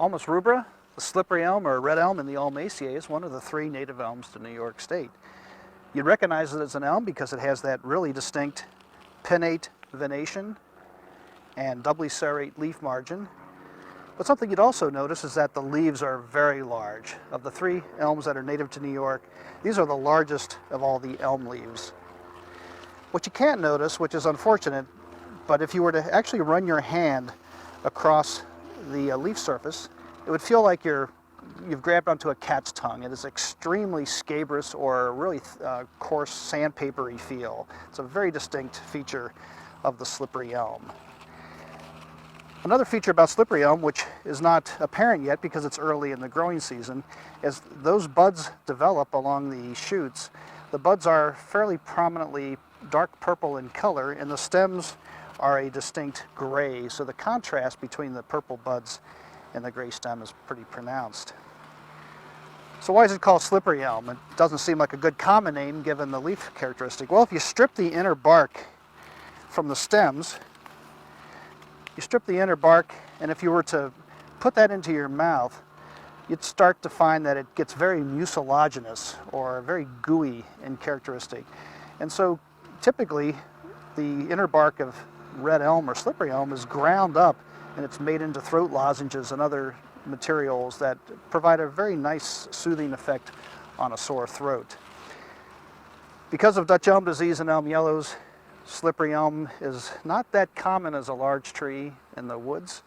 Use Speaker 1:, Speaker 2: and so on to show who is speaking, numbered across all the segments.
Speaker 1: Ulmus rubra, the slippery elm or red elm in the Ulmaceae, is one of the 3 native elms to New York State. You'd recognize it as an elm because it has that really distinct pinnate venation and doubly serrate leaf margin. But something you'd also notice is that the leaves are very large. Of the 3 elms that are native to New York, these are the largest of all the elm leaves. What you can't notice, which is unfortunate, but if you were to actually run your hand across the leaf surface, it would feel like you've grabbed onto a cat's tongue. It is extremely scabrous or really coarse sandpapery feel. It's a very distinct feature of the slippery elm. Another feature about slippery elm, which is not apparent yet because it's early in the growing season, is those buds develop along the shoots. The buds are fairly prominently dark purple in color, and the stems are a distinct gray, so the contrast between the purple buds and the gray stem is pretty pronounced. So why is it called slippery elm? It doesn't seem like a good common name given the leaf characteristic. Well, if you strip the inner bark from the stems, you strip the inner bark, and if you were to put that into your mouth, you'd start to find that it gets very mucilaginous or very gooey in characteristic. And so typically the inner bark of red elm or slippery elm is ground up and it's made into throat lozenges and other materials that provide a very nice soothing effect on a sore throat. Because of Dutch elm disease and elm yellows, slippery elm is not that common as a large tree in the woods,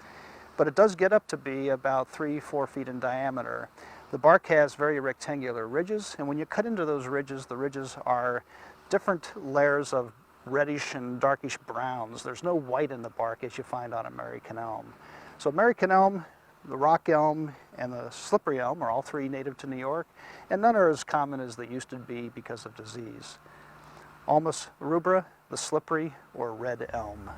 Speaker 1: but it does get up to be about 3-4 feet in diameter. The bark has very rectangular ridges, and when you cut into those ridges, the ridges are different layers of reddish and darkish browns. There's no white in the bark as you find on American elm. So American elm, the rock elm, and the slippery elm are all 3 native to New York, and none are as common as they used to be because of disease. Ulmus rubra, the slippery or red elm.